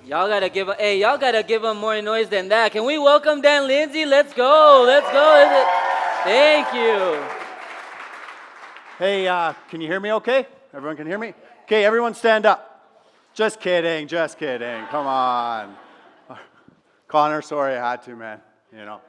Y'all gotta give them more noise than that. Can we welcome Dan Lindsay? Let's go. Thank you. Hey, can you hear me okay? Everyone can hear me? Okay, everyone stand up. Just kidding. Come on. Connor, sorry I had to, man. You know.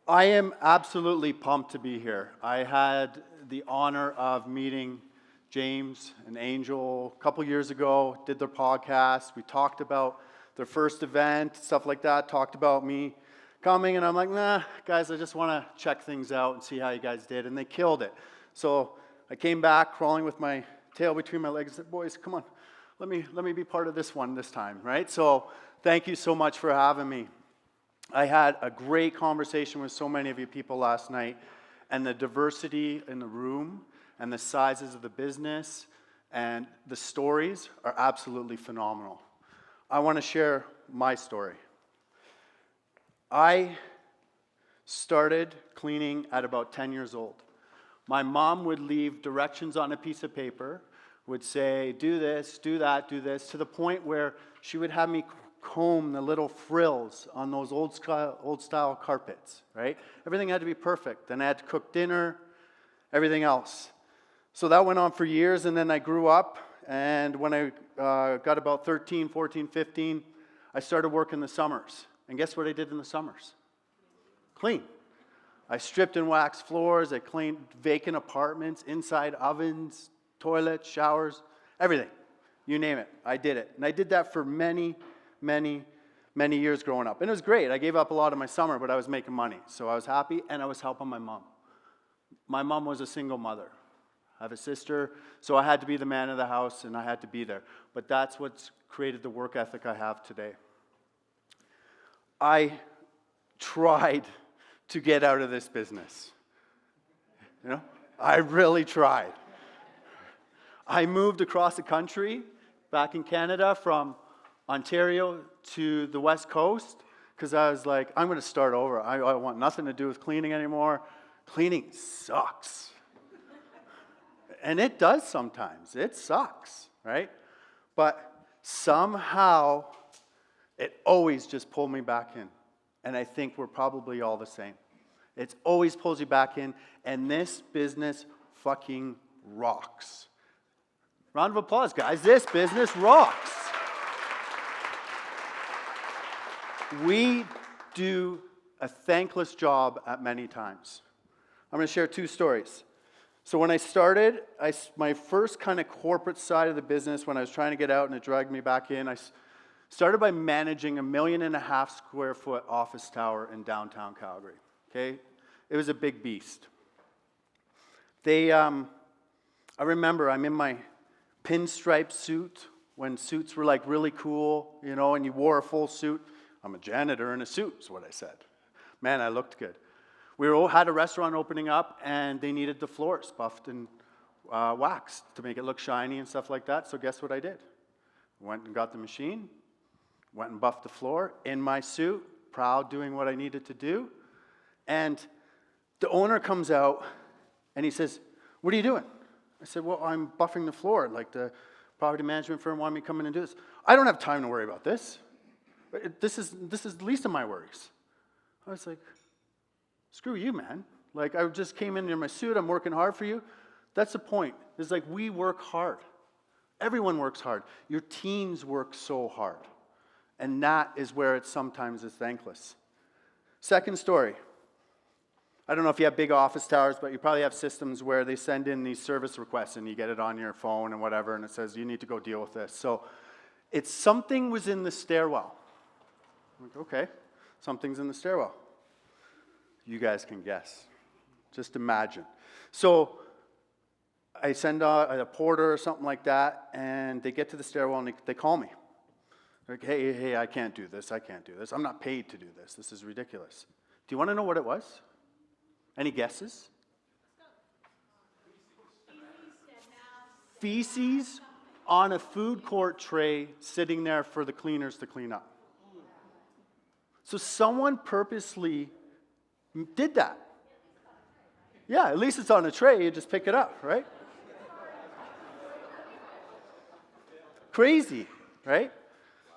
I am absolutely pumped to be here. I had the honor of meeting James and Angel a couple years ago, did their podcast. We talked about their first event, stuff like that, talked about me coming, and I'm like, nah, guys, I just want to check things out and see how you guys did, and they killed it. So I came back crawling with my tail between my legs and said, boys, come on, let me be part of this one this time, right? So thank you so much for having me. I had a great conversation with so many of you people last night, and the diversity in the room and the sizes of the business and the stories are absolutely phenomenal. I want to share my story. I started cleaning at about 10 years old. My mom would leave directions on a piece of paper, would say, do this, do that, do this, to the point where she would have me comb the little frills on those old style carpets, right? Everything had to be perfect. Then I had to cook dinner, everything else. So that went on for years, and then I grew up, and when I got about 13, 14, 15, I started working the summers. And guess what I did in the summers? Clean. I stripped and waxed floors, I cleaned vacant apartments, inside ovens, toilets, showers, everything. You name it, I did it. And I did that for many years growing up. And it was great. I gave up a lot of my summer, but I was making money. So I was happy, and I was helping my mom. My mom was a single mother. I have a sister, so I had to be the man of the house, and I had to be there. But that's what's created the work ethic I have today. I tried to get out of this business. You know, I really tried. I moved across the country, back in Canada, from Ontario to the West Coast, because I was like, I'm going to start over. I want nothing to do with cleaning anymore. Cleaning sucks. And it does sometimes. It sucks, right? But somehow, it always just pulled me back in. And I think we're probably all the same. It always pulls you back in, and this business fucking rocks. Round of applause, guys. This business rocks. We do a thankless job at many times. I'm going to share two stories. So when I started, my first kind of corporate side of the business, when I was trying to get out and it dragged me back in, I started by managing a 1.5 million square foot office tower in downtown Calgary. Okay, it was a big beast. I remember I'm in my pinstripe suit when suits were like really cool, you know, and you wore a full suit. I'm a janitor in a suit, is what I said. Man, I looked good. We had a restaurant opening up, and they needed the floors buffed and waxed to make it look shiny and stuff like that. So guess what I did? Went and got the machine, went and buffed the floor in my suit, proud doing what I needed to do. And the owner comes out, and he says, what are you doing? I said, well, I'm buffing the floor. Like the property management firm wanted me to come in and do this. I don't have time to worry about this. This is the least of my worries. I was like, screw you, man. Like, I just came in my suit. I'm working hard for you. That's the point. It's like we work hard. Everyone works hard. Your teams work so hard. And that is where it sometimes is thankless. Second story. I don't know if you have big office towers, but you probably have systems where they send in these service requests and you get it on your phone and whatever, and it says, you need to go deal with this. So it's something was in the stairwell. I'm like, okay, something's in the stairwell. You guys can guess. Just imagine. So I send a porter or something like that, and they get to the stairwell and they call me. They're like, hey, I can't do this. I'm not paid to do this. This is ridiculous. Do you want to know what it was? Any guesses? Feces on a food court tray sitting there for the cleaners to clean up. So someone purposely did that. Yeah, at least it's on a tray. You just pick it up, right? Crazy. right?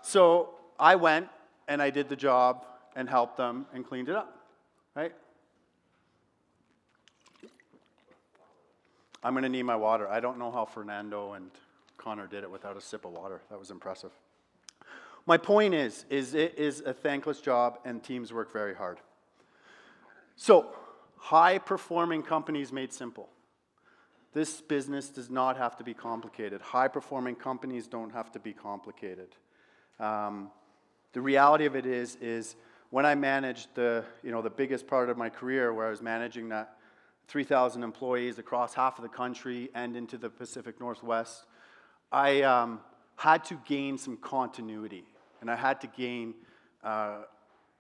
So I went and I did the job and helped them and cleaned it up, right? I'm going to need my water. I don't know how Fernando and Connor did it without a sip of water. That was impressive. My point is it is a thankless job and teams work very hard. So, high-performing companies made simple. This business does not have to be complicated. High-performing companies don't have to be complicated. The reality of it is when I managed the biggest part of my career, where I was managing that 3,000 employees across half of the country and into the Pacific Northwest, I had to gain some continuity, and I had to gain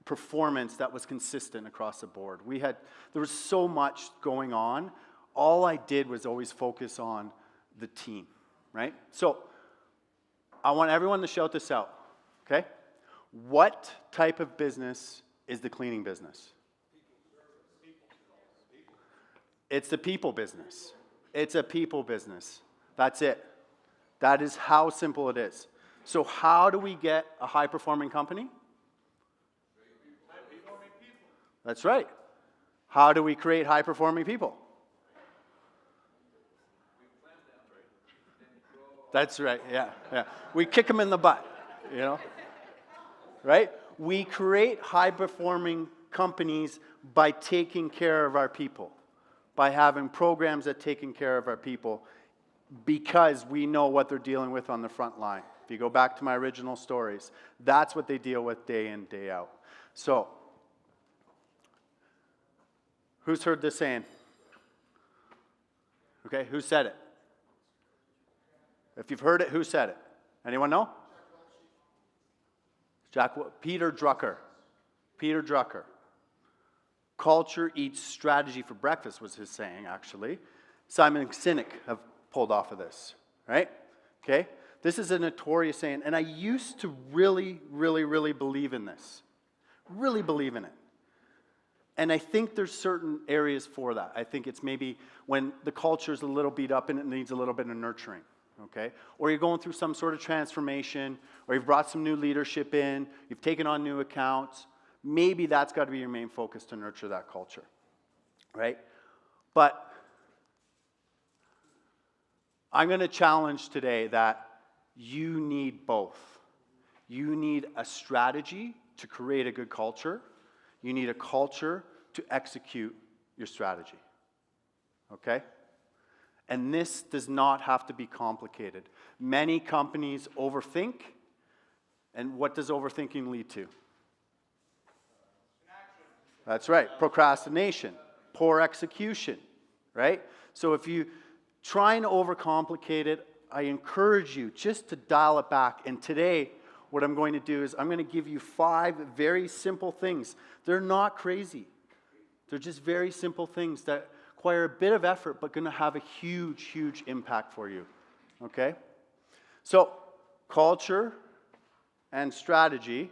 performance that was consistent across the board. There was so much going on. All I did was always focus on the team, right? So I want everyone to shout this out, okay? What type of business is the cleaning business? It's the people business. It's a people business. That's it. That is how simple it is. So how do we get a high-performing company? That's right. How do we create high-performing people? That's right, yeah. We kick them in the butt, right? We create high-performing companies by taking care of our people, by having programs that taking care of our people, because we know what they're dealing with on the front line. If you go back to my original stories, that's what they deal with day in, day out. So, who's heard this saying? Okay, who said it? If you've heard it, who said it? Anyone know? Peter Drucker. Peter Drucker. Culture eats strategy for breakfast was his saying, actually. Simon Sinek have pulled off of this, right? Okay? This is a notorious saying, and I used to really, really, really believe in this. Really believe in it. And I think there's certain areas for that. I think it's maybe when the culture is a little beat up and it needs a little bit of nurturing, okay? Or you're going through some sort of transformation, or you've brought some new leadership in, you've taken on new accounts. Maybe that's got to be your main focus to nurture that culture, right? But I'm going to challenge today that you need both. You need a strategy to create a good culture. You need a culture to execute your strategy, okay? And this does not have to be complicated. Many companies overthink, and what does overthinking lead to? That's right, procrastination, poor execution, right? So if you try and overcomplicate it, I encourage you just to dial it back. And today, what I'm going to do is I'm going to give you 5 very simple things. They're not crazy. They're just very simple things that require a bit of effort, but going to have a huge, huge impact for you, okay? So, culture and strategy.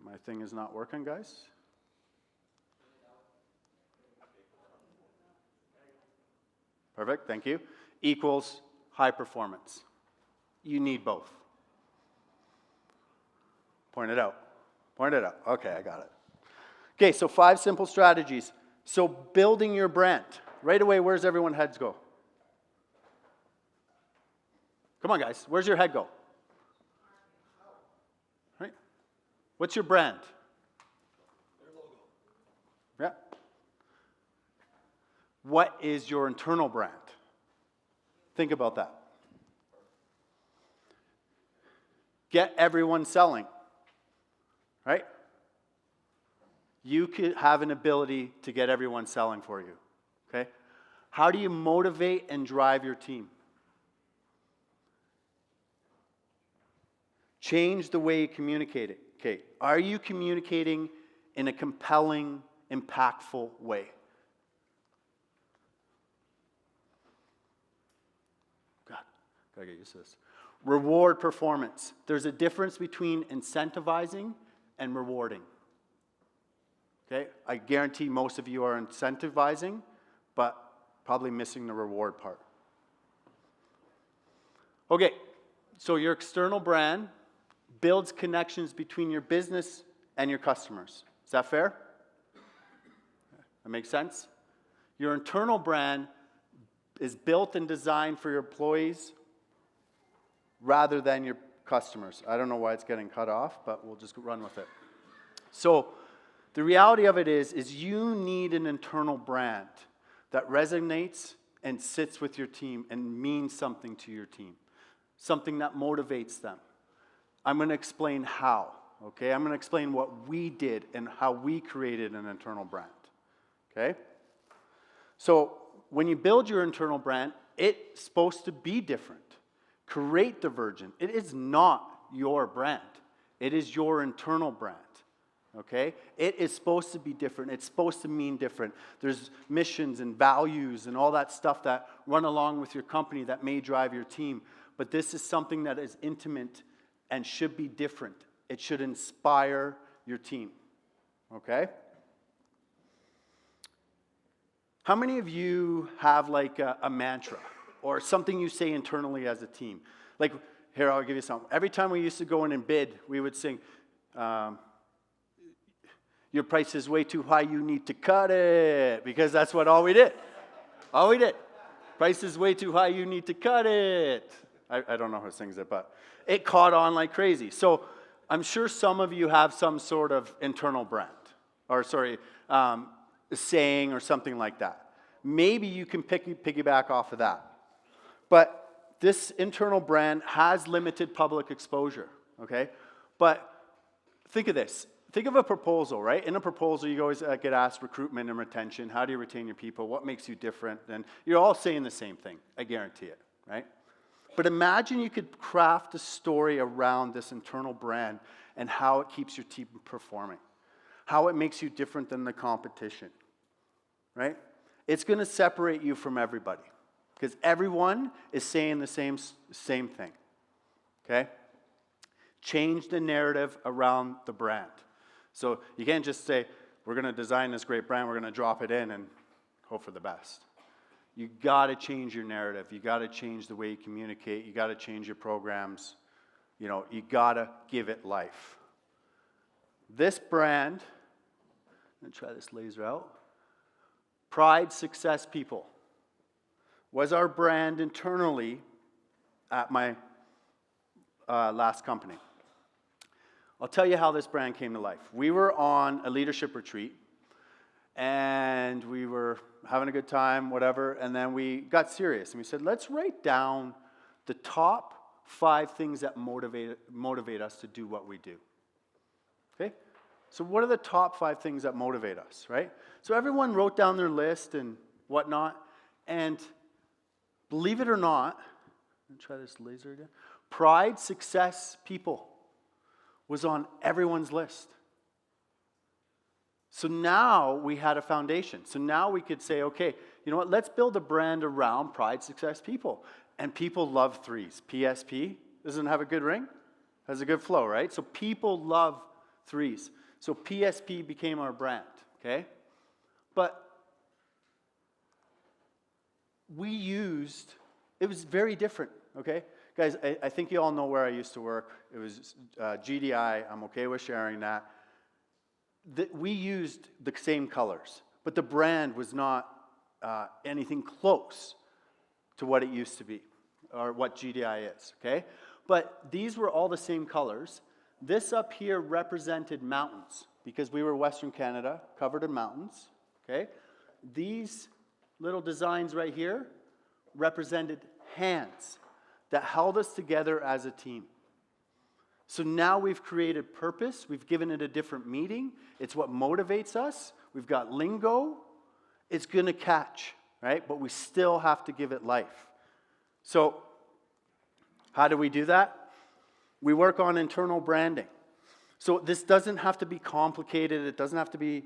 My thing is not working, guys. Perfect, thank you. Equals high performance. You need both. Point it out. Point it out. Okay, I got it. Okay, so 5 simple strategies. So building your brand. Right away, where's everyone's heads go? Come on, guys. Where's your head go? Right? What's your brand? Their logo. Yeah. What is your internal brand? Think about that. Get everyone selling. Right? You could have an ability to get everyone selling for you. Okay? How do you motivate and drive your team? Change the way you communicate it. Okay. Are you communicating in a compelling, impactful way? God, gotta get used to this. Reward performance. There's a difference between incentivizing and rewarding. Okay? I guarantee most of you are incentivizing, but probably missing the reward part. Okay, so your external brand builds connections between your business and your customers. Is that fair? That makes sense? Your internal brand is built and designed for your employees rather than your customers. I don't know why it's getting cut off, but we'll just run with it. So the reality of it is you need an internal brand that resonates and sits with your team and means something to your team, something that motivates them. I'm going to explain how, okay? I'm going to explain what we did and how we created an internal brand, okay? So when you build your internal brand, it's supposed to be different. Create divergent. It is not your brand. It is your internal brand, okay? It is supposed to be different. It's supposed to mean different. There's missions and values and all that stuff that run along with your company that may drive your team. But this is something that is intimate and should be different. It should inspire your team, okay? How many of you have like a mantra or something you say internally as a team? Like, here, I'll give you something. Every time we used to go in and bid, we would sing, your price is way too high, you need to cut it. Because that's what all we did. All we did. Price is way too high, you need to cut it. I don't know who sings it, but it caught on like crazy. So I'm sure some of you have some sort of internal brand, or saying or something like that. Maybe you can piggyback off of that. But this internal brand has limited public exposure, okay? But think of this. Think of a proposal, right? In a proposal, you always get asked recruitment and retention. How do you retain your people? What makes you different? And you're all saying the same thing. I guarantee it, right? But imagine you could craft a story around this internal brand and how it keeps your team performing, how it makes you different than the competition, right? It's going to separate you from everybody because everyone is saying the same thing, okay? Change the narrative around the brand. So you can't just say, we're going to design this great brand, we're going to drop it in and hope for the best. You got to change your narrative. You got to change the way you communicate. You got to change your programs. You got to give it life. This brand, I'm going to try this laser out. Pride, Success, People was our brand internally at my last company. I'll tell you how this brand came to life. We were on a leadership retreat, and we were having a good time, whatever, and then we got serious, and we said, let's write down the top 5 things that motivate us to do what we do. Okay? So what are the top 5 things that motivate us, right? So everyone wrote down their list and whatnot, and believe it or not, let me try this laser again. Pride, Success, People was on everyone's list. So now we had a foundation. So now we could say, okay, you know what, let's build a brand around Pride, Success, People. And people love 3s. PSP, doesn't it have a good ring? Has a good flow, right? So people love 3s. So PSP became our brand, okay? But it was very different, okay? Guys, I think you all know where I used to work. It was GDI. I'm okay with sharing that. We used the same colors, but the brand was not anything close to what it used to be, or what GDI is, okay? But these were all the same colors. This up here represented mountains, because we were Western Canada, covered in mountains, okay? These little designs right here represented hands that held us together as a team. So now we've created purpose. We've given it a different meaning. It's what motivates us. We've got lingo. It's going to catch, right? But we still have to give it life. So how do we do that? We work on internal branding. So this doesn't have to be complicated. It doesn't have to be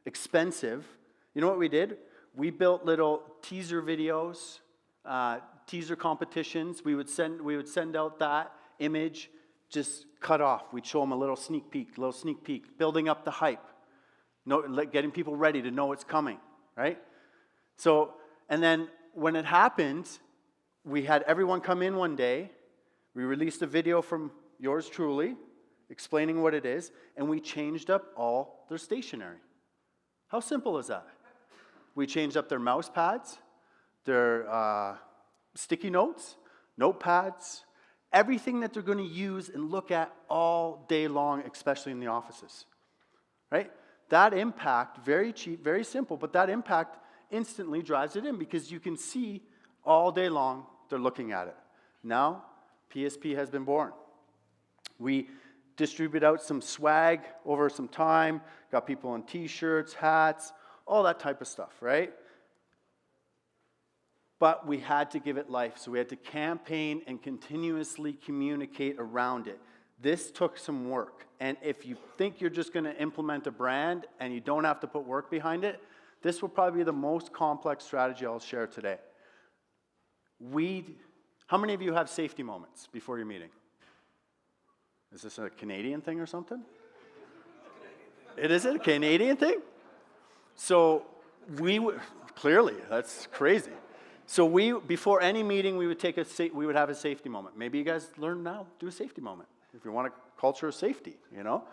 expensive. You know what we did? We built little teaser videos, teaser competitions. We would send out that image, just cut off. We'd show them a little sneak peek, building up the hype, getting people ready to know what's coming, right? So, and then when it happened, we had everyone come in one day, We released a video from yours truly explaining what it is, and we changed up all their stationery. How simple is that? We changed up their mouse pads, their sticky notes, notepads, everything that they're going to use and look at all day long, especially in the offices, right? That impact, very cheap, very simple, but that impact instantly drives it in because you can see all day long they're looking at it. Now, PSP has been born. We distribute out some swag over some time, got people on t-shirts, hats, all that type of stuff, right? But we had to give it life, so we had to campaign and continuously communicate around it. This took some work, and if you think you're just going to implement a brand and you don't have to put work behind it, this will probably be the most complex strategy I'll share today. How many of you have safety moments before your meeting? Is this a Canadian thing or something? It is a Canadian thing? So clearly, that's crazy. So before any meeting, we would have a safety moment. Maybe you guys learn now, do a safety moment. If you want a culture of safety, you know?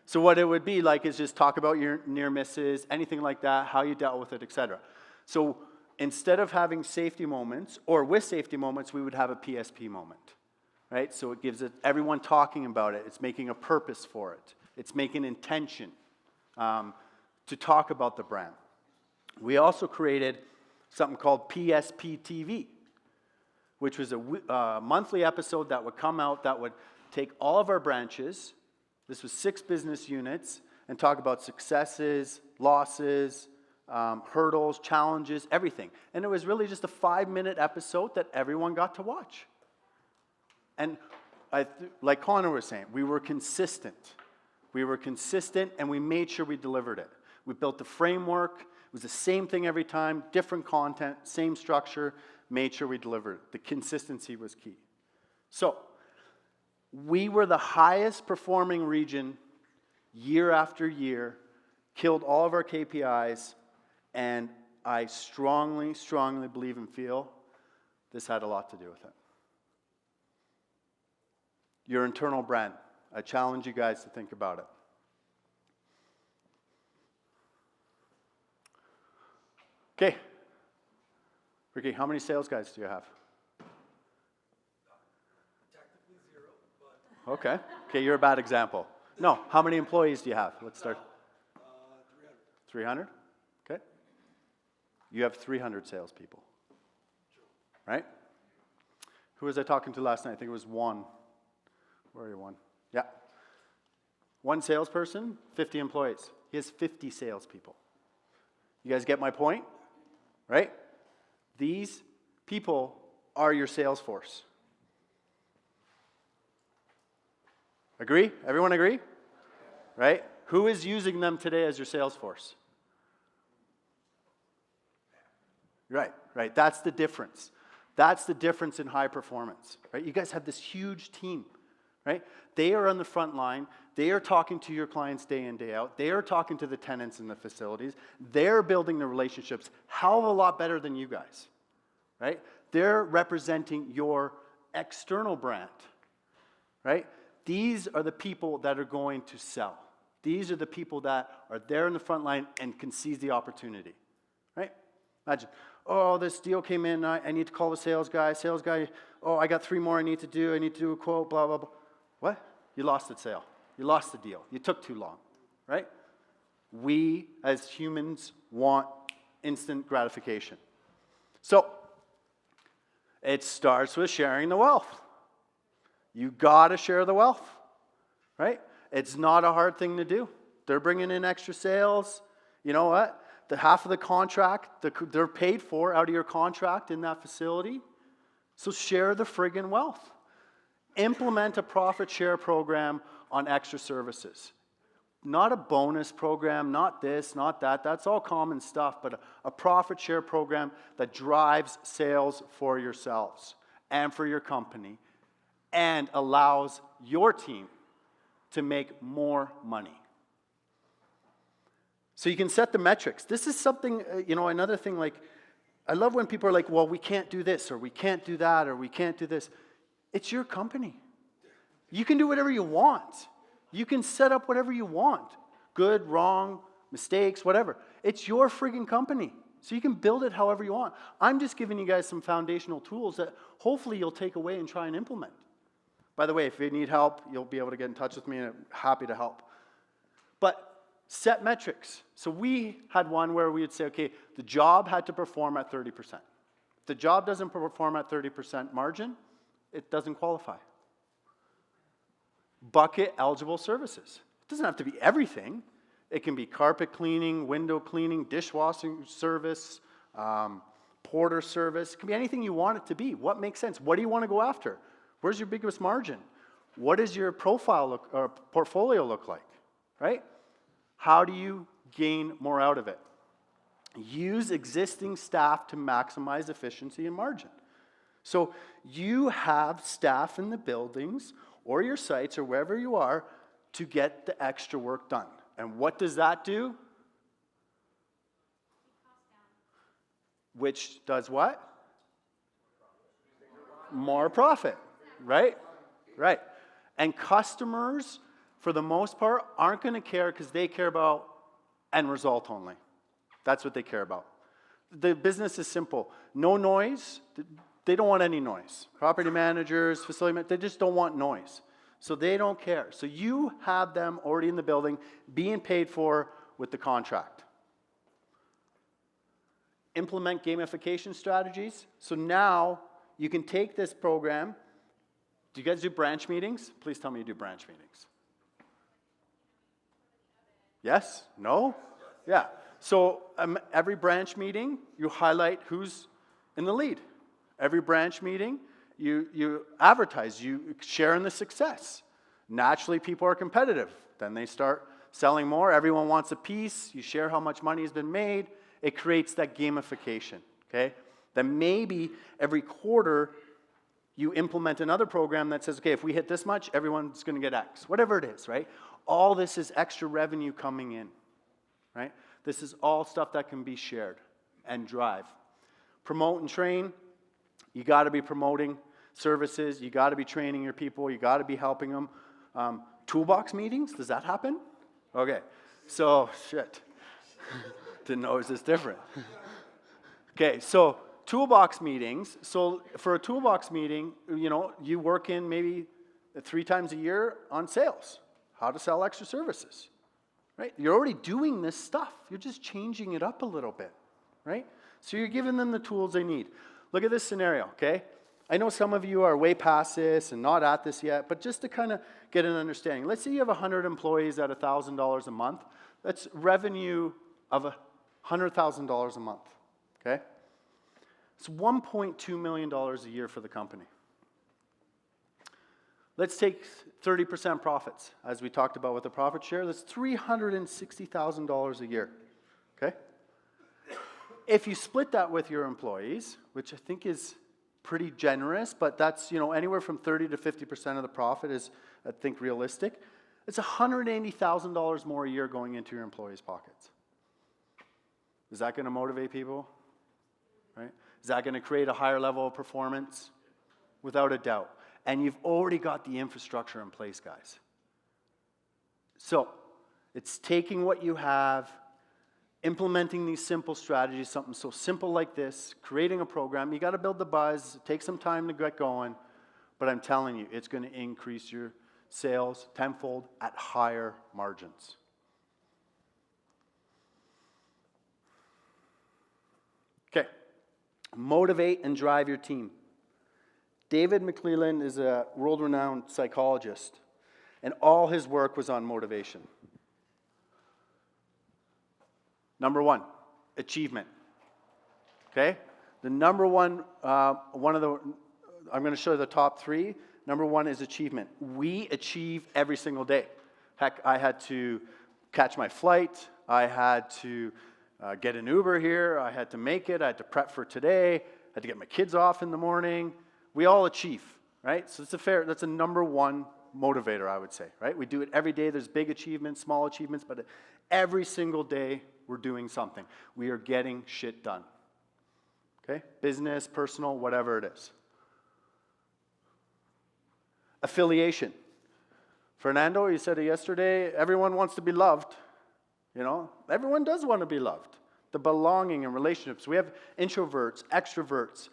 So what it would be like is just talk about your near misses, anything like that, how you dealt with it, etc. So instead of having safety moments, or with safety moments, we would have a PSP moment. Right? So it gives everyone talking about it. It's making a purpose for it. It's making intention to talk about the brand. We also created something called PSP TV, which was a monthly episode that would come out that would take all of our branches, this was 6 business units, and talk about successes, losses, hurdles, challenges, everything. And it was really just a 5-minute episode that everyone got to watch. And like Connor was saying, we were consistent. We were consistent, and we made sure we delivered it. We built the framework. It was the same thing every time, different content, same structure, made sure we delivered it. The consistency was key. So we were the highest performing region year after year, killed all of our KPIs, and I strongly, strongly believe and feel this had a lot to do with it. Your internal brand. I challenge you guys to think about it. Okay. Ricky, how many sales guys do you have? Technically 0, but... Okay. Okay, you're a bad example. No, how many employees do you have? Let's start. 300. 300? Okay. You have 300 salespeople. Right? Who was I talking to last night? I think it was one. Where are you, one? Yeah. One salesperson, 50 employees. He has 50 salespeople. You guys get my point? Right? These people are your sales force. Agree? Everyone agree? Right? Who is using them today as your sales force? Right, right. That's the difference. That's the difference in high performance. Right? You guys have this huge team. Right? They are on the front line. They are talking to your clients day in, day out. They are talking to the tenants in the facilities. They're building the relationships hell of a lot better than you guys. Right? They're representing your external brand. Right? These are the people that are going to sell. These are the people that are there in the front line and can seize the opportunity. Right? Imagine, oh, this deal came in. I need to call the sales guy. Sales guy, oh, I got 3 more I need to do. I need to do a quote, blah, blah, blah. What? You lost the sale. You lost the deal. You took too long, right? We, as humans, want instant gratification. So, it starts with sharing the wealth. You got to share the wealth, right? It's not a hard thing to do. They're bringing in extra sales. You know what? The half of the contract, they're paid for out of your contract in that facility. So share the friggin' wealth. Implement a profit share program on extra services. Not a bonus program, not this, not that. That's all common stuff, but a profit share program that drives sales for yourselves and for your company and allows your team to make more money. So you can set the metrics. This is something, another thing, like, I love when people are like, well, we can't do this, or we can't do that, or we can't do this. It's your company. You can do whatever you want. You can set up whatever you want. Good, wrong, mistakes, whatever. It's your friggin' company. So you can build it however you want. I'm just giving you guys some foundational tools that hopefully you'll take away and try and implement. By the way, if you need help, you'll be able to get in touch with me, and I'm happy to help. But set metrics. So we had one where we would say, okay, the job had to perform at 30%. If the job doesn't perform at 30% margin, it doesn't qualify. Bucket eligible services. It doesn't have to be everything. It can be carpet cleaning, window cleaning, dishwashing service, porter service. It can be anything you want it to be. What makes sense? What do you want to go after? Where's your biggest margin? What does your profile look or portfolio look like? Right? How do you gain more out of it? Use existing staff to maximize efficiency and margin. So you have staff in the buildings or your sites or wherever you are to get the extra work done. And what does that do? Which does what? More profit, right? Right. And customers, for the most part, aren't going to care because they care about end result only. That's what they care about. The business is simple. No noise. They don't want any noise. Property managers, facility managers, they just don't want noise. So they don't care. So you have them already in the building being paid for with the contract. Implement gamification strategies. So now you can take this program. Do you guys do branch meetings? Please tell me you do branch meetings. Yes? No? Yeah. So every branch meeting, you highlight who's in the lead. Every branch meeting, you advertise, you share in the success. Naturally, people are competitive. Then they start selling more. Everyone wants a piece. You share how much money has been made. It creates that gamification, okay? Then maybe every quarter, you implement another program that says, okay, if we hit this much, everyone's going to get X. Whatever it is, right? All this is extra revenue coming in, right? This is all stuff that can be shared and drive. Promote and train. You got to be promoting services. You got to be training your people. You got to be helping them. Toolbox meetings, does that happen? Okay, so shit. Didn't know it was this different. Okay, so toolbox meetings. So for a toolbox meeting, you work in maybe 3 times a year on sales, how to sell extra services, right? You're already doing this stuff. You're just changing it up a little bit, right? So you're giving them the tools they need. Look at this scenario, okay? I know some of you are way past this and not at this yet, but just to kind of get an understanding. Let's say you have 100 employees at $1,000 a month. That's revenue of $100,000 a month, okay? It's $1.2 million a year for the company. Let's take 30% profits, as we talked about with the profit share. That's $360,000 a year, okay? If you split that with your employees, which I think is pretty generous, but that's, anywhere from 30 to 50% of the profit is, I think, realistic. It's $180,000 more a year going into your employees' pockets. Is that going to motivate people? Right? Is that going to create a higher level of performance? Without a doubt. And you've already got the infrastructure in place, guys. So, it's taking what you have, implementing these simple strategies, something so simple like this, creating a program. You got to build the buzz. It takes some time to get going. But I'm telling you, it's going to increase your sales tenfold at higher margins. Okay. Motivate and drive your team. David McClelland is a world-renowned psychologist, and all his work was on motivation. Number 1, achievement. Okay? The number one, I'm going to show you the top 3. Number 1 is achievement. We achieve every single day. Heck, I had to catch my flight. I had to get an Uber here. I had to make it. I had to prep for today. I had to get my kids off in the morning. We all achieve, right? So that's a number 1 motivator, I would say, right? We do it every day. There's big achievements, small achievements, but every single day we're doing something. We are getting shit done. Okay? Business, personal, whatever it is. Affiliation. Fernando, you said it yesterday, everyone wants to be loved. You know, everyone does want to be loved. The belonging and relationships. We have introverts, extroverts.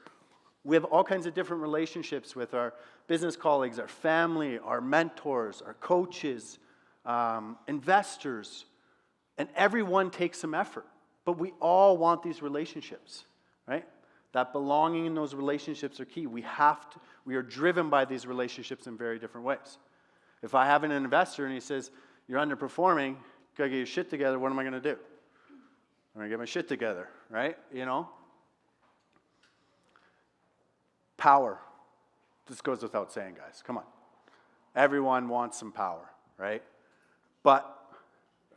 We have all kinds of different relationships with our business colleagues, our family, our mentors, our coaches, investors. And everyone takes some effort. But we all want these relationships, right? That belonging in those relationships are key. We are driven by these relationships in very different ways. If I have an investor and he says, you're underperforming, you gotta get your shit together, what am I gonna do? I'm gonna get my shit together, right? You know? Power. This goes without saying, guys. Come on. Everyone wants some power, right? But,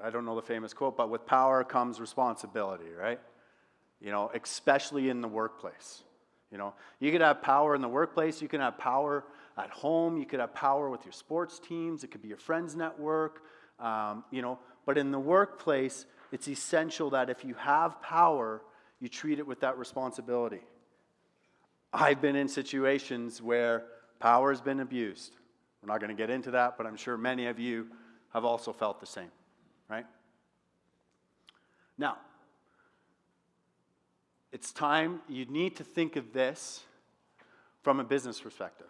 I don't know the famous quote, but with power comes responsibility, right? You know, especially in the workplace. You know, you could have power in the workplace, you can have power at home, you could have power with your sports teams, it could be your friends' network, you know, but in the workplace, it's essential that if you have power, you treat it with that responsibility. I've been in situations where power has been abused. We're not going to get into that, but I'm sure many of you have also felt the same, right? Now, it's time, you need to think of this from a business perspective.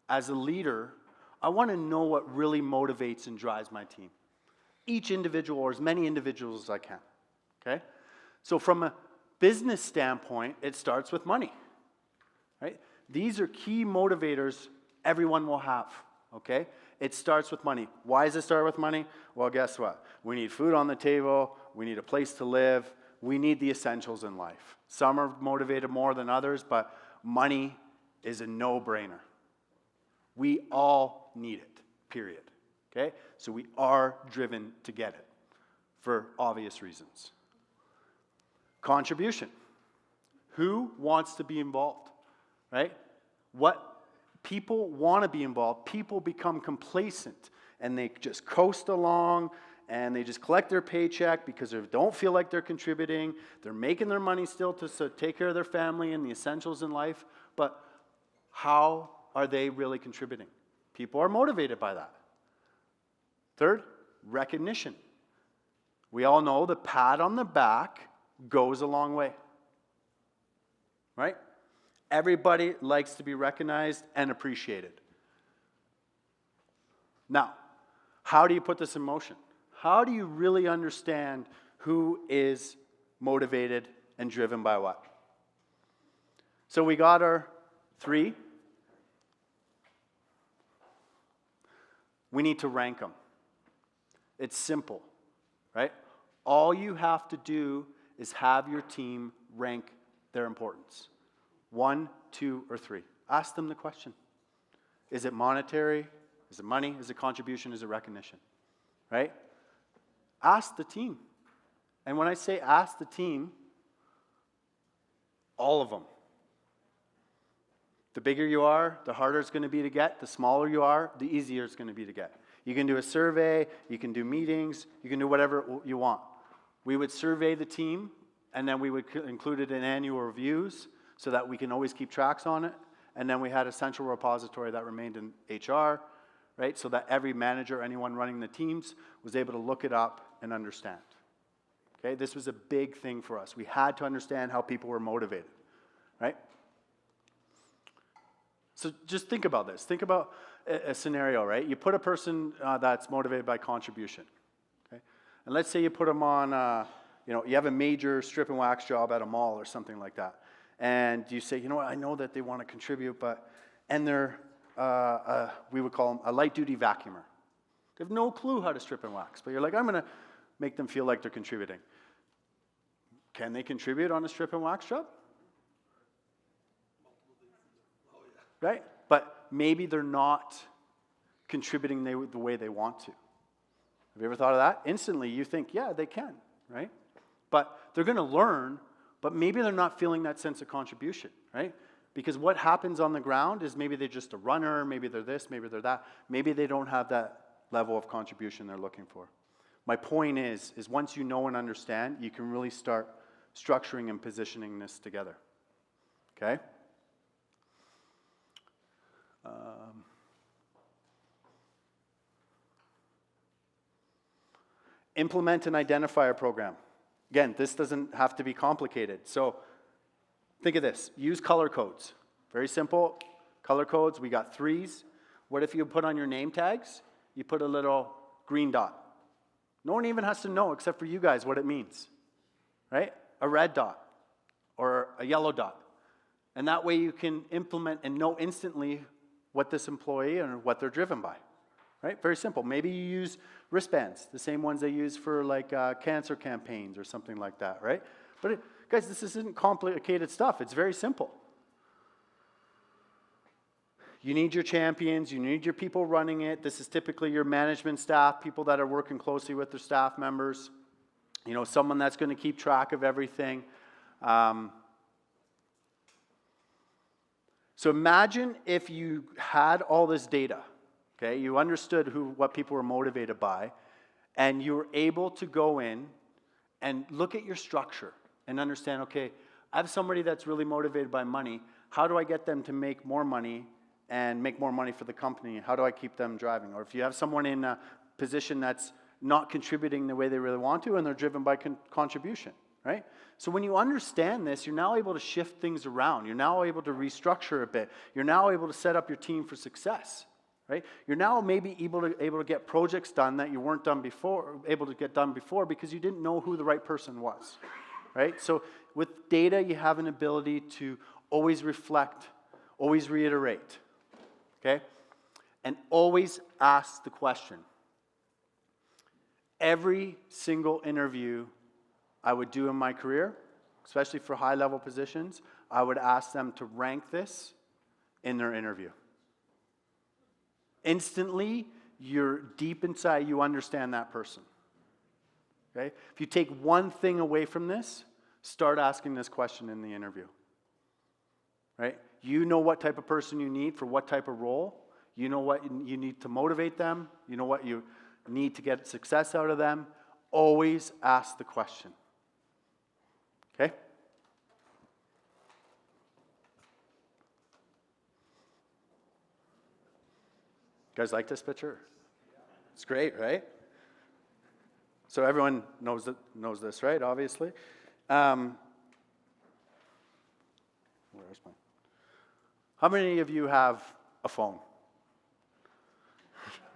As a leader, I want to know what really motivates and drives my team. Each individual, or as many individuals as I can, okay? So from a business standpoint, it starts with money, right? These are key motivators everyone will have, okay? It starts with money. Why does it start with money? Well, guess what? We need food on the table, we need a place to live, we need the essentials in life. Some are motivated more than others, but money is a no-brainer. We all need it, period. Okay? So we are driven to get it for obvious reasons. Contribution. Who wants to be involved? Right? What people want to be involved, people become complacent and they just coast along and they just collect their paycheck because they don't feel like they're contributing. They're making their money still to take care of their family and the essentials in life, but how are they really contributing? People are motivated by that. Third, recognition. We all know the pat on the back goes a long way, right? Everybody likes to be recognized and appreciated. Now, how do you put this in motion? How do you really understand who is motivated and driven by what? So we got our 3. We need to rank them. It's simple, right? All you have to do is have your team rank their importance. 1, 2, or 3. Ask them the question. Is it monetary? Is it money? Is it contribution? Is it recognition? Right? Ask the team. And when I say ask the team, all of them. The bigger you are, the harder it's going to be to get. The smaller you are, the easier it's going to be to get. You can do a survey, you can do meetings, you can do whatever you want. We would survey the team, and then we would include it in annual reviews so that we can always keep tracks on it. And then we had a central repository that remained in HR, right? So that every manager, anyone running the teams, was able to look it up and understand. Okay, this was a big thing for us. We had to understand how people were motivated, right? So just think about this. Think about a scenario, right? You put a person that's motivated by contribution, okay? And let's say you put them on, you have a major strip and wax job at a mall or something like that. And you say, you know what, I know that they want to contribute, and they're, we would call them a light-duty vacuumer. They have no clue how to strip and wax, but you're like, I'm going to make them feel like they're contributing. Can they contribute on a strip and wax job? Right? But maybe they're not contributing the way they want to. Have you ever thought of that? Instantly, you think, yeah, they can, right? But they're going to learn, but maybe they're not feeling that sense of contribution, right? Because what happens on the ground is maybe they're just a runner, maybe they're this, maybe they're that. Maybe they don't have that level of contribution they're looking for. My point is once you know and understand, you can really start structuring and positioning this together, okay? Implement an identifier program. Again, this doesn't have to be complicated. So think of this. Use color codes. Very simple. Color codes. We got 3s. What if you put on your name tags, you put a little green dot? No one even has to know except for you guys what it means, right? A red dot or a yellow dot. And that way you can implement and know instantly what this employee and what they're driven by, right? Very simple. Maybe you use wristbands, the same ones they use for like cancer campaigns or something like that, right? But guys, this isn't complicated stuff. It's very simple. You need your champions, you need your people running it. This is typically your management staff, people that are working closely with their staff members. You know, someone that's going to keep track of everything. So imagine if you had all this data, okay? You understood what people were motivated by, and you were able to go in and look at your structure and understand, okay, I have somebody that's really motivated by money. How do I get them to make more money and make more money for the company? How do I keep them driving? Or if you have someone in a position that's not contributing the way they really want to and they're driven by contribution, right? So when you understand this, you're now able to shift things around. You're now able to restructure a bit. You're now able to set up your team for success, right? You're now maybe able to get projects done that you weren't able to get done before because you didn't know who the right person was, right? So with data, you have an ability to always reflect, always reiterate. Okay? And always ask the question. Every single interview I would do in my career, especially for high-level positions, I would ask them to rank this in their interview. Instantly, you're deep inside, you understand that person. Okay? If you take one thing away from this, start asking this question in the interview. Right? You know what type of person you need for what type of role. You know what you need to motivate them. You know what you need to get success out of them. Always ask the question. Okay? You guys like this picture? It's great, right? So everyone knows this, right? Obviously. Where's my... How many of you have a phone?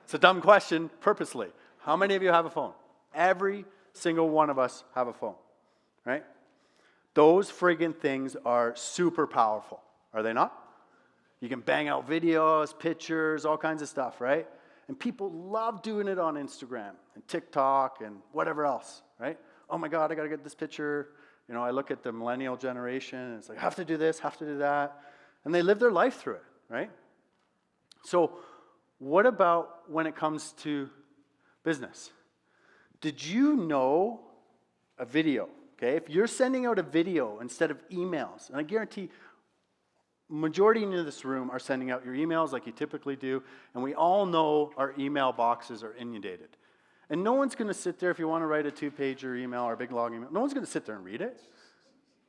It's a dumb question, purposely. How many of you have a phone? Every single one of us have a phone, right? Those friggin' things are super powerful, are they not? You can bang out videos, pictures, all kinds of stuff, right? And people love doing it on Instagram and TikTok and whatever else, right? Oh my God, I gotta get this picture. You know, I look at the millennial generation and it's like, have to do this, have to do that. And they live their life through it, right? So what about when it comes to business? Did you know a video, okay? If you're sending out a video instead of emails, and I guarantee majority in this room are sending out your emails like you typically do, and we all know our email boxes are inundated. And no one's going to sit there, if you want to write a 2-pager email or a big long email, no one's going to sit there and read it.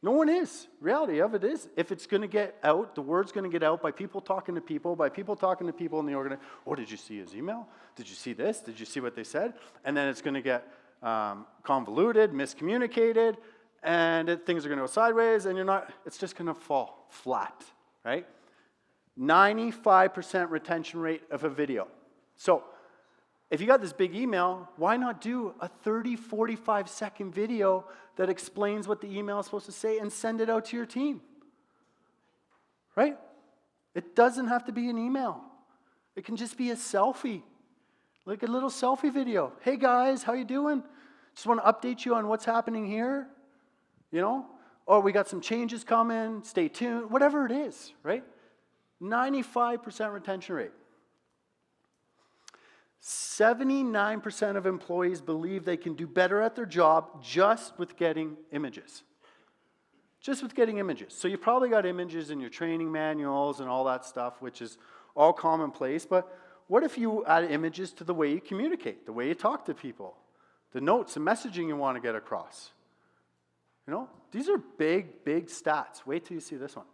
No one is. Reality of it is, if it's going to get out, the word's going to get out by people talking to people, by people talking to people in the organization. Oh, did you see his email? Did you see this? Did you see what they said? And then it's going to get convoluted, miscommunicated, and things are going to go sideways, and it's just going to fall flat, right? 95% retention rate of a video. So if you got this big email, why not do a 30, 45-second video that explains what the email is supposed to say and send it out to your team? Right? It doesn't have to be an email. It can just be a selfie, like a little selfie video. Hey guys, how you doing? Just want to update you on what's happening here. You know? Or we got some changes coming, stay tuned, whatever it is, right? 95% retention rate. 79% of employees believe they can do better at their job just with getting images. Just with getting images. So you probably got images in your training manuals and all that stuff, which is all commonplace, but what if you add images to the way you communicate, the way you talk to people, the notes, the messaging you want to get across? You know, these are big, big stats. Wait till you see this one.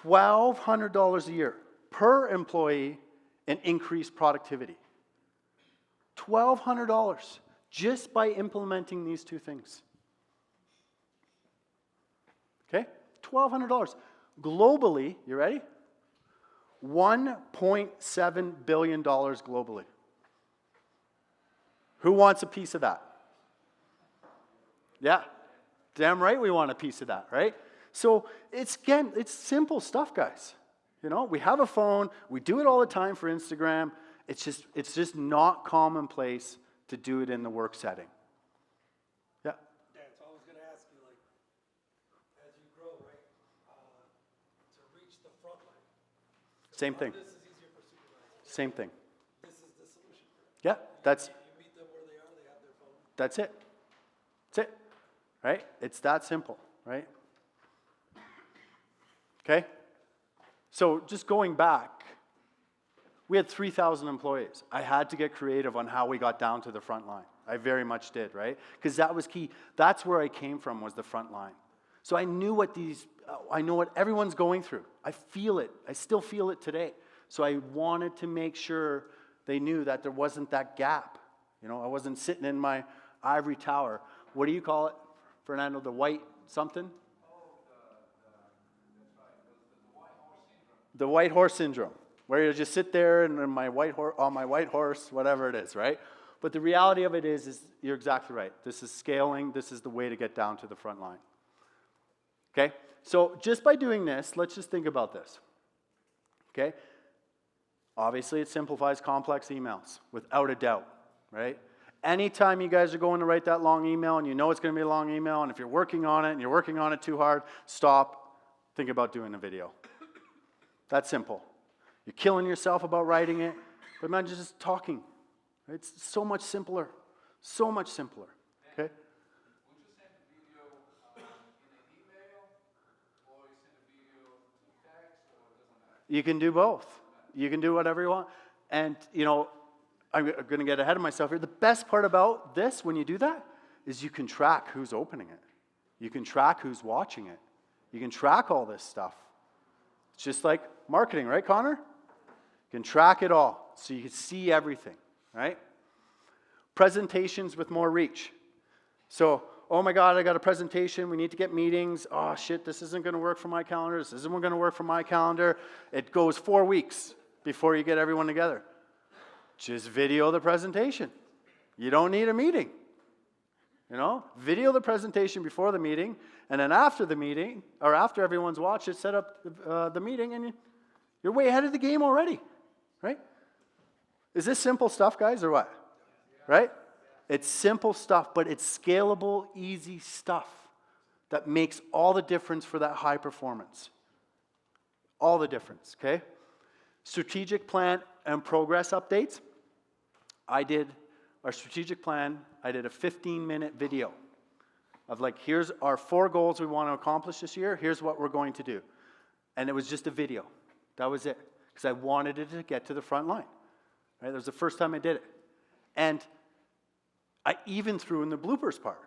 $1,200 a year per employee in increased productivity. $1,200 just by implementing these two things. Okay? $1,200. Globally, you ready? $1.7 billion globally. Who wants a piece of that? Yeah, damn right we want a piece of that, right? So it's simple stuff, guys. You know, we have a phone, we do it all the time for Instagram. It's just not commonplace to do it in the work setting. Yeah. Dan, so I was going to ask you, like, as you grow, right, to reach the front line. Same thing. This is easier for supervisors. Same thing. This is the solution. Yeah, that's You meet them where they are, they have their phone. that's it. That's it. Right? It's that simple, right? Okay? So just going back, we had 3,000 employees. I had to get creative on how we got down to the front line. I very much did, right? Because that was key. That's where I came from, was the front line. So I know what everyone's going through. I feel it. I still feel it today. So I wanted to make sure they knew that there wasn't that gap. You know, I wasn't sitting in my ivory tower. What do you call it, Fernando? The white something? The white horse syndrome, where you just sit there and on my white horse, whatever it is, right? But the reality of it is you're exactly right. This is scaling. This is the way to get down to the front line. Okay? So just by doing this, let's just think about this. Okay? Obviously, it simplifies complex emails, without a doubt, right? Anytime you guys are going to write that long email and you know it's going to be a long email, and if you're working on it and you're working on it too hard, stop. Think about doing a video. That's simple. You're killing yourself about writing it, but imagine just talking. It's so much simpler. So much simpler. Okay? Would you send a video in an email, or you send a video to text, or it doesn't matter? You can do both. You can do whatever you want. And, you know, I'm going to get ahead of myself here. The best part about this, when you do that, is you can track who's opening it. You can track who's watching it. You can track all this stuff. It's just like marketing, right, Connor? You can track it all, so you can see everything, right? Presentations with more reach. So, oh my God, I got a presentation. We need to get meetings. Oh shit, this isn't going to work for my calendar. This isn't going to work for my calendar. It goes 4 weeks before you get everyone together. Just video the presentation. You don't need a meeting. You know, video the presentation before the meeting, and then after the meeting, or after everyone's watched it, set up the meeting, and you're way ahead of the game already, right? Is this simple stuff, guys, or what? Right? It's simple stuff, but it's scalable, easy stuff that makes all the difference for that high performance. All the difference, okay? Strategic plan and progress updates. I did our strategic plan. I did a 15-minute video of like, here's our 4 goals we want to accomplish this year. Here's what we're going to do. And it was just a video. That was it. Because I wanted it to get to the front line. Right? That was the first time I did it. And I even threw in the bloopers part.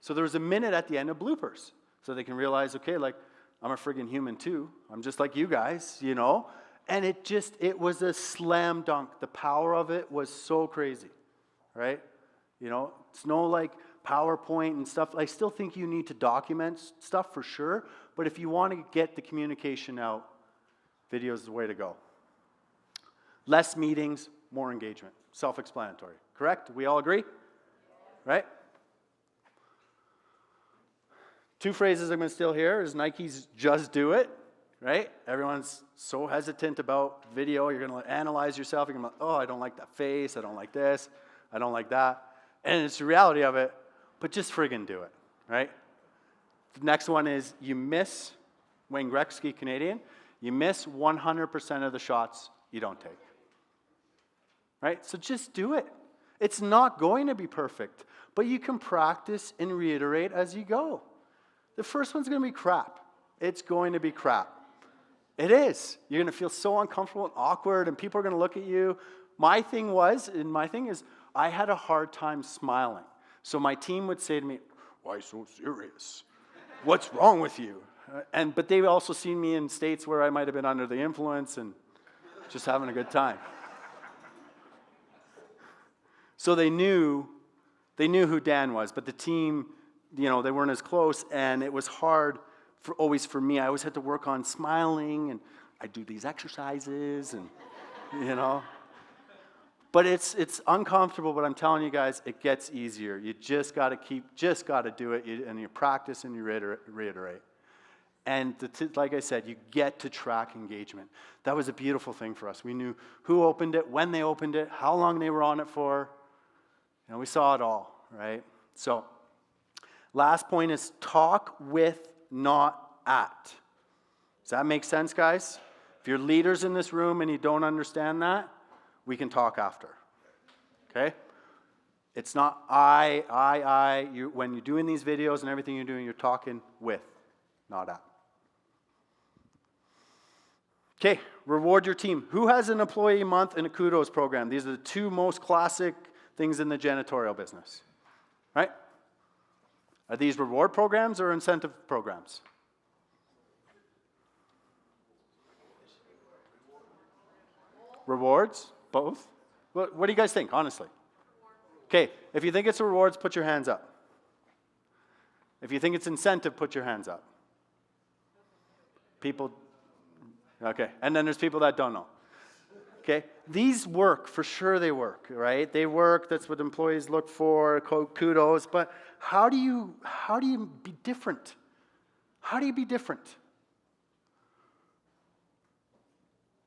So there was a minute at the end of bloopers. So they can realize, okay, like, I'm a friggin' human too. I'm just like you guys, you know. And it was a slam dunk. The power of it was so crazy. Right? You know, it's no like PowerPoint and stuff. I still think you need to document stuff for sure, but if you want to get the communication out, video is the way to go. Less meetings, more engagement. Self-explanatory. Correct? We all agree? Right? 2 phrases I'm going to steal here is Nike's "just do it." Right? Everyone's so hesitant about video. You're going to analyze yourself. You're going to, oh, I don't like that face. I don't like this. I don't like that. And it's the reality of it, but just friggin' do it, right? The next one is you miss, Wayne Gretzky, Canadian, you miss 100% of the shots you don't take, right? So just do it. It's not going to be perfect, but you can practice and reiterate as you go. The first one's going to be crap. It's going to be crap. It is. You're going to feel so uncomfortable and awkward, and people are going to look at you. My thing is, I had a hard time smiling. So my team would say to me, "Why so serious? What's wrong with you?" But they've also seen me in states where I might have been under the influence and just having a good time. So they knew who Dan was, but the team, they weren't as close, and it was hard always for me. I always had to work on smiling, and I do these exercises, and But it's uncomfortable, but I'm telling you guys, it gets easier. You just got to do it, and you practice and you reiterate. And like I said, you get to track engagement. That was a beautiful thing for us. We knew who opened it, when they opened it, how long they were on it for. We saw it all, right? So, last point is talk with, not at. Does that make sense, guys? If you're leaders in this room and you don't understand that, we can talk after, okay? It's not I. When you're doing these videos and everything you're doing, you're talking with, not at. Okay, reward your team. Who has an employee month and a kudos program? These are the two most classic things in the janitorial business, right? Are these reward programs or incentive programs? Rewards? Both? What do you guys think, honestly? Okay, if you think it's rewards, put your hands up. If you think it's incentive, put your hands up. People, okay, and then there's people that don't know. Okay, these work, for sure they work, right? They work, that's what employees look for, kudos, but how do you be different? How do you be different?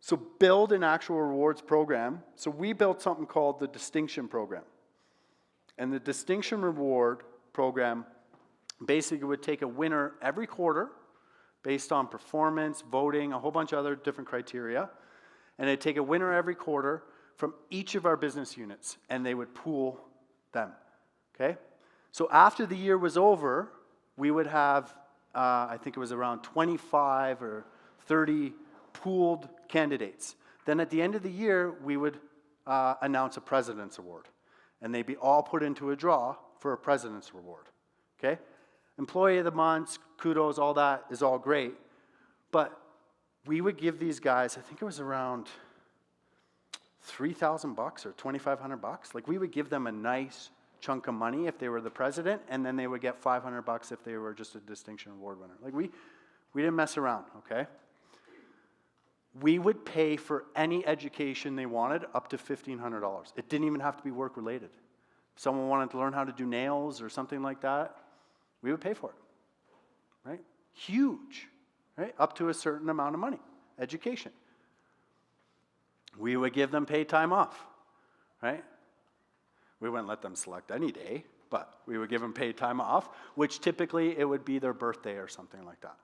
So build an actual rewards program. So we built something called the Distinction Program. And the Distinction Reward Program basically would take a winner every quarter based on performance, voting, a whole bunch of other different criteria. And it'd take a winner every quarter from each of our business units, and they would pool them, okay? So after the year was over, we would have, I think it was around 25 or 30 pooled candidates. Then at the end of the year, we would announce a President's Award. And they'd be all put into a draw for a President's Award. Okay? Employee of the Month, kudos, all that is all great. But we would give these guys, I think it was around $3,000 or $2,500. Like, we would give them a nice chunk of money if they were the president, and then they would get $500 if they were just a distinction award winner. Like, we didn't mess around, okay? We would pay for any education they wanted up to $1,500. It didn't even have to be work related. If someone wanted to learn how to do nails or something like that, we would pay for it, right? Huge, right? Up to a certain amount of money, education. We would give them paid time off, right? We wouldn't let them select any day, but we would give them paid time off, which typically it would be their birthday or something like that,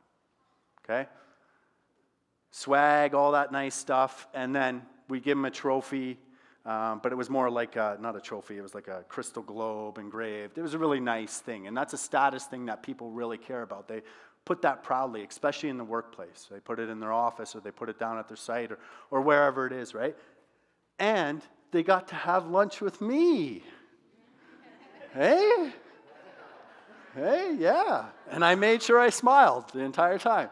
okay? Swag, all that nice stuff, and then we give them a trophy, but it was more like not a trophy, it was like a crystal globe engraved. It was a really nice thing, and that's a status thing that people really care about. They put that proudly, especially in the workplace. They put it in their office, or they put it down at their site, or wherever it is, right? And they got to have lunch with me. Hey, yeah. And I made sure I smiled the entire time.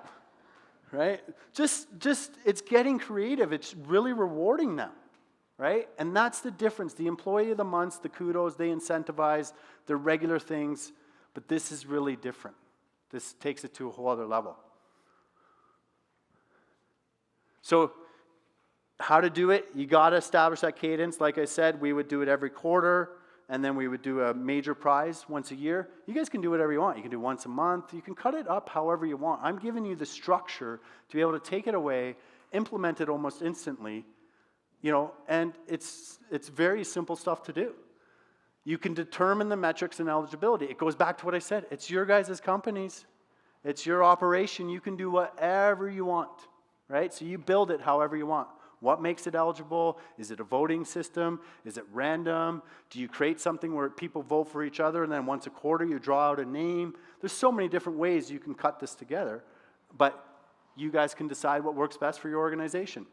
Right? Just it's getting creative. It's really rewarding them, right? And that's the difference. The employee of the month, the kudos, they incentivize their regular things, but this is really different. This takes it to a whole other level. So how to do it? You got to establish that cadence. Like I said, we would do it every quarter. And then we would do a major prize once a year. You guys can do whatever you want. You can do once a month. You can cut it up however you want. I'm giving you the structure to be able to take it away, implement it almost instantly, and it's very simple stuff to do. You can determine the metrics and eligibility. It goes back to what I said. It's your guys' companies. It's your operation. You can do whatever you want, right? So you build it however you want. What makes it eligible? Is it a voting system? Is it random? Do you create something where people vote for each other and then once a quarter you draw out a name? There's so many different ways you can cut this together, but you guys can decide what works best for your organization.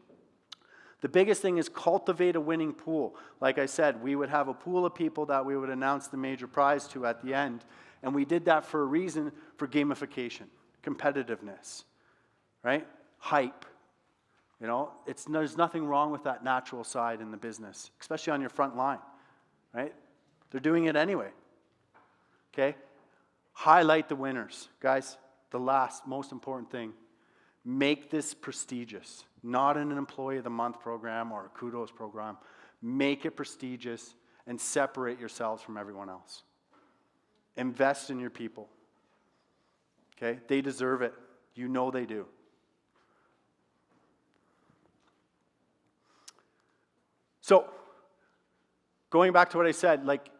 The biggest thing is cultivate a winning pool. Like I said, we would have a pool of people that we would announce the major prize to at the end, and we did that for a reason, for gamification, competitiveness, right? Hype. There's nothing wrong with that natural side in the business, especially on your front line. right? They're doing it anyway. Okay? Highlight the winners. Guys, the last most important thing, make this prestigious. Not in an Employee of the Month program or a kudos program. Make it prestigious and separate yourselves from everyone else. Invest in your people. Okay? They deserve it. You know they do. So, going back to what I said, like,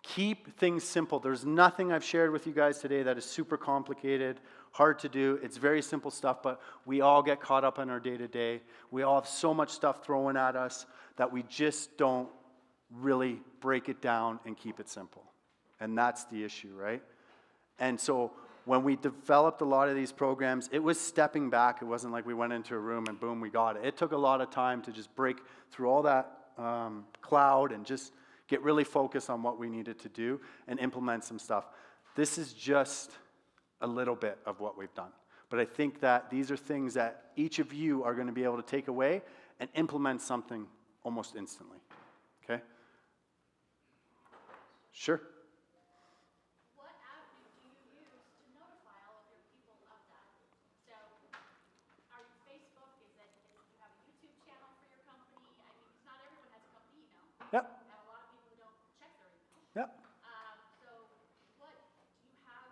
keep things simple. There's nothing I've shared with you guys today that is super complicated, hard to do. It's very simple stuff, but we all get caught up in our day-to-day. We all have so much stuff thrown at us that we just don't really break it down and keep it simple. And that's the issue, right? And so when we developed a lot of these programs, it was stepping back. It wasn't like we went into a room and boom, we got it. It took a lot of time to just break through all that cloud and just get really focused on what we needed to do and implement some stuff. This is just a little bit of what we've done. But I think that these are things that each of you are going to be able to take away and implement something almost instantly. Okay? Sure. What avenue do you use to notify all of your people of that? So, are you Facebook? Is it you have a YouTube channel for your company? I mean, because not everyone has a company email. Yep. And a lot of people don't check their email. Yep. So, what do you have?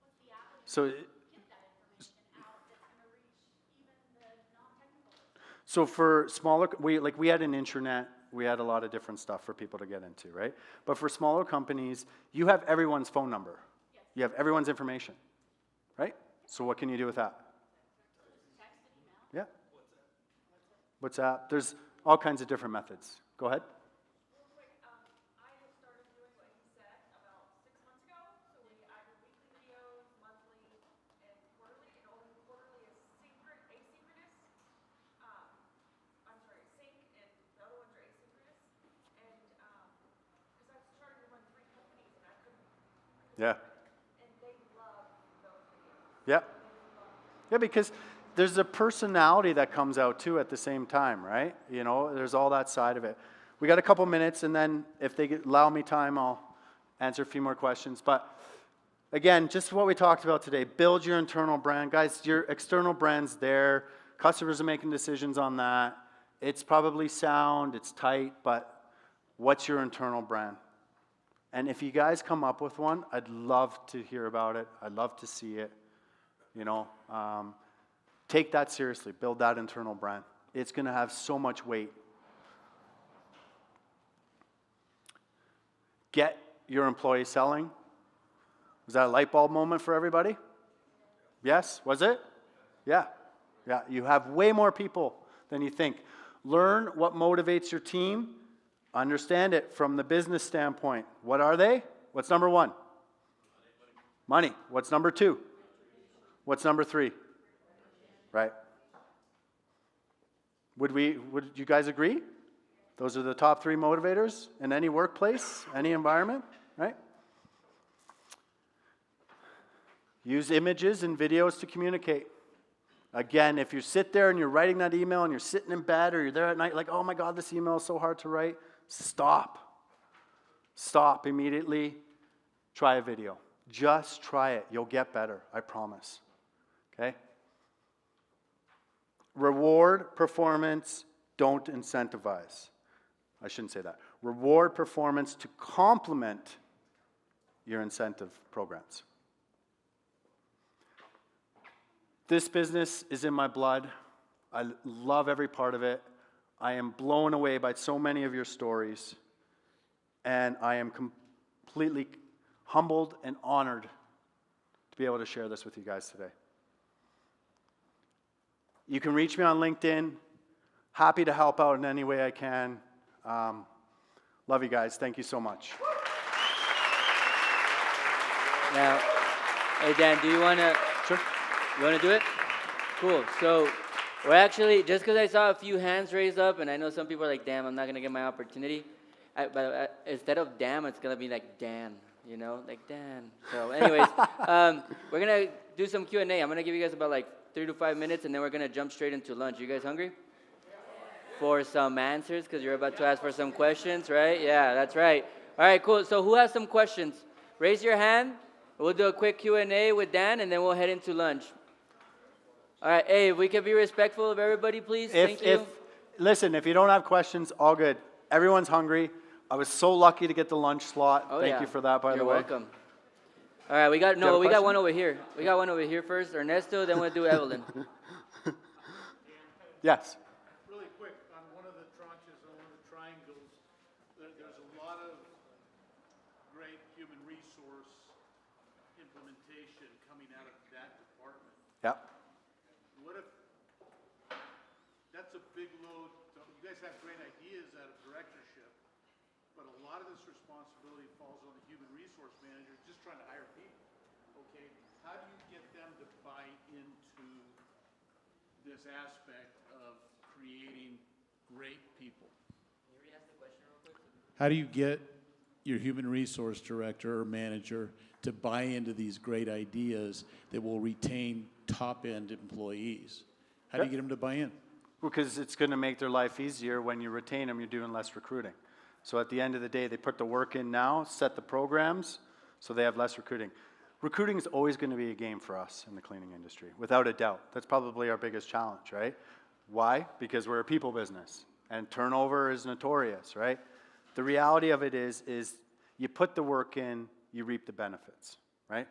What's the avenue So, to get that information out that's going to reach even the non-technical? So for smaller, we had an intranet, we had a lot of different stuff for people to get into, right? But for smaller companies, you have everyone's phone number. Yes. You have everyone's information, right? So what can you do with that? Text and email. Yeah. WhatsApp. There's all kinds of different methods. Go ahead. Real quick, I have started doing what he said about 6 months ago. So I do weekly videos, monthly, and quarterly. And only quarterly is asynchronous. I'm sorry, sync, and the other ones are asynchronous. And because I've started to run 3 companies, and I couldn't. Yeah. And they love those videos. Yeah. Yeah, because there's a personality that comes out too at the same time, right? You know, there's all that side of it. We got a couple minutes, and then if they allow me time, I'll answer a few more questions. But again, just what we talked about today, build your internal brand. Guys, your external brand's there. Customers are making decisions on that. It's probably sound, it's tight, but what's your internal brand? And if you guys come up with one, I'd love to hear about it. I'd love to see it. You know, take that seriously. Build that internal brand. It's going to have so much weight. Get your employees selling. Was that a light bulb moment for everybody? Yes? Was it? Yeah. Yeah. You have way more people than you think. Learn what motivates your team. Understand it from the business standpoint. What are they? What's number 1? Money. What's number 2? What's number 3? Right. Would you guys agree? Those are the top 3 motivators in any workplace, any environment, right? Use images and videos to communicate. Again, if you sit there and you're writing that email and you're sitting in bed or you're there at night like, oh my God, this email is so hard to write, stop. Stop immediately. Try a video. Just try it. You'll get better, I promise. Okay? Reward performance, don't incentivize. I shouldn't say that. Reward performance to complement your incentive programs. This business is in my blood. I love every part of it. I am blown away by so many of your stories. And I am completely humbled and honored to be able to share this with you guys today. You can reach me on LinkedIn. Happy to help out in any way I can. Love you guys. Thank you so much. Now, hey Dan, do you want to? Sure. You want to do it? Cool. So we're actually, just because I saw a few hands raised up, and I know some people are like, damn, I'm not going to get my opportunity. But instead of damn, it's going to be like Dan, you know, like Dan. So anyways, we're going to do some Q&A. I'm going to give you guys about like 3 to 5 minutes, and then we're going to jump straight into lunch. You guys hungry? For some answers, because you're about to ask for some questions, right? Yeah, that's right. All right, cool. So who has some questions? Raise your hand. We'll do a quick Q&A with Dan, and then we'll head into lunch. All right, hey, if we can be respectful of everybody, please. Thank you. Listen, if you don't have questions, all good. Everyone's hungry. I was so lucky to get the lunch slot. Oh, Thank yeah. you for that, by the way. You're welcome. All right, we got you have a one question? over here. We got one over here first, Ernesto, then we'll do Evelyn. Yes. Really quick, on one of the tranches, on one of the triangles, there's a lot of great human resource implementation coming out of that department. Yeah. What if, that's a big load, you guys have great ideas out of directorship, but a lot of this responsibility falls on the human resource manager, just trying to hire people, okay? How do you get them to buy into this aspect of creating great people? How do you get your human resource director or manager to buy into these great ideas that will retain top-end employees? How do you get them to buy in? Because it's going to make their life easier. When you retain them, you're doing less recruiting. So at the end of the day, they put the work in now, set the programs, so they have less recruiting. Recruiting is always going to be a game for us in the cleaning industry, without a doubt. That's probably our biggest challenge, right? Why? Because we're a people business, and turnover is notorious, right? The reality of it is you put the work in, you reap the benefits, right?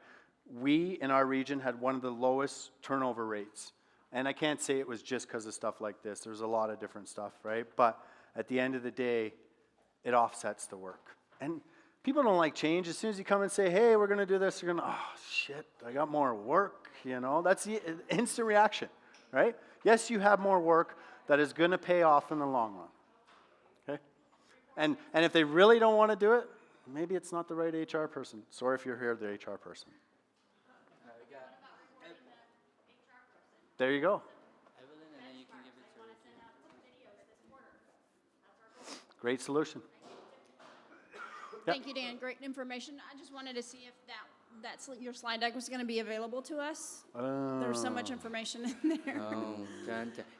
We, in our region, had one of the lowest turnover rates. And I can't say it was just because of stuff like this. There's a lot of different stuff, right? But at the end of the day, it offsets the work. And people don't like change. As soon as you come and say, hey, we're going to do this, you're going to, oh, shit, I got more work, you know? That's the instant reaction, right? Yes, you have more work that is going to pay off in the long run, okay? And if they really don't want to do it, maybe it's not the right HR person. Sorry if you're here, the HR person. There you go. Evelyn, and then you can give it to Great solution. Thank you, Dan. Great information. I just wanted to see if your slide deck was going to be available to us. There's so much information in there. Oh,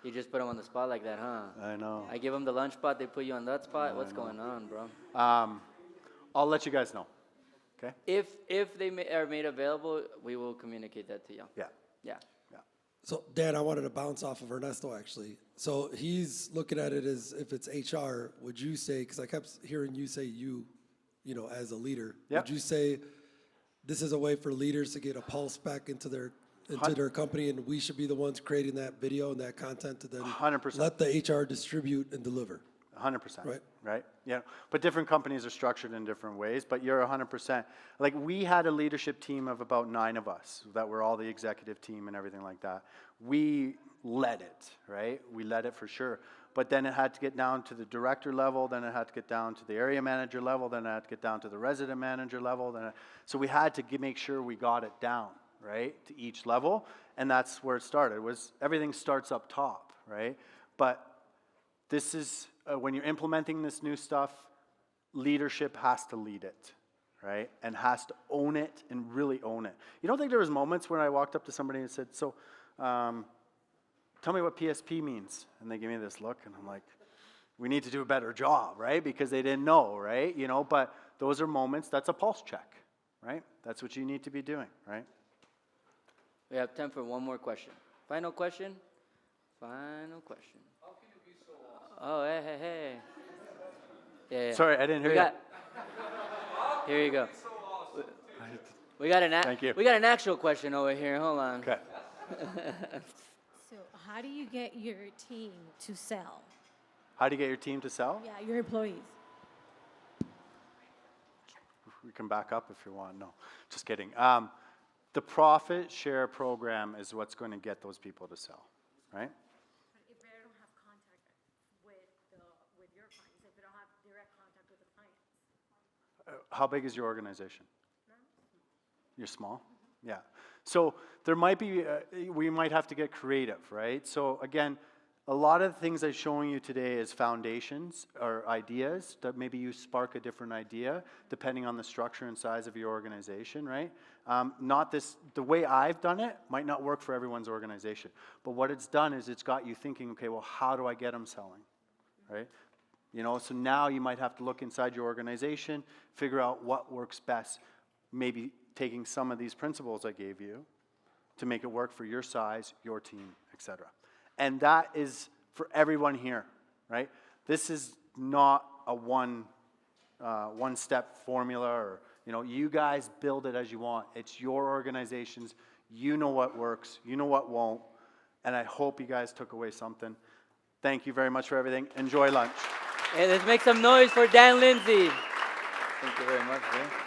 you just put them on the spot like that, huh? I know. I give them the lunch spot, they put you on that spot. What's going on, bro? I'll let you guys know, okay? If they are made available, we will communicate that to you. Yeah. Yeah. So Dan, I wanted to bounce off of Ernesto actually. So he's looking at it as if it's HR, would you say, because I kept hearing you say you know, as a leader, Yep. would you say this is a way for leaders to get a pulse back into their company, and we should be the ones creating that video and that content to then 100%. let the HR distribute and deliver? 100%. Right. Yeah. But different companies are structured in different ways, but you're 100%. Like, we had a leadership team of about 9 of us that were all the executive team and everything like that. We led it, right? We led it for sure. But then it had to get down to the director level, then it had to get down to the area manager level, then it had to get down to the resident manager level. So we had to make sure we got it down, right, to each level, and that's where it started. Everything starts up top, right? But this is, when you're implementing this new stuff, leadership has to lead it, right? And has to own it and really own it. You don't think there was moments when I walked up to somebody and said, so, tell me what PSP means. And they give me this look, and I'm like, we need to do a better job, right? Because they didn't know, right? You know, but those are moments, that's a pulse check, right? That's what you need to be doing, right? We have time for one more question. Final question? Final question. How can you be so awesome? Oh, hey. Yeah. Sorry, I didn't hear you. Here you go. So awesome. We got Thank you. We got an actual question over here. Hold on. Okay. So how do you get your team to sell? How do you get your team to sell? Yeah, your employees. We can back up if you want. No, just kidding. The profit share program is what's going to get those people to sell, right? If they don't have contact with your clients, if they don't have direct contact with the clients. How big is your organization? You're small? Yeah. So there might be, we might have to get creative, right? So again, a lot of the things I'm showing you today is foundations or ideas that maybe you spark a different idea depending on the structure and size of your organization, right? The way I've done it might not work for everyone's organization, but what it's done is it's got you thinking, okay, well, how do I get them selling, right? You know, so now you might have to look inside your organization, figure out what works best, maybe taking some of these principles I gave you to make it work for your size, your team, etc. And that is for everyone here, right? This is not a one-step formula, or, you know, you guys build it as you want. It's your organizations. You know what works. You know what won't. And I hope you guys took away something. Thank you very much for everything. Enjoy lunch. Hey, let's make some noise for Dan Lindsay. Thank you very much, bro.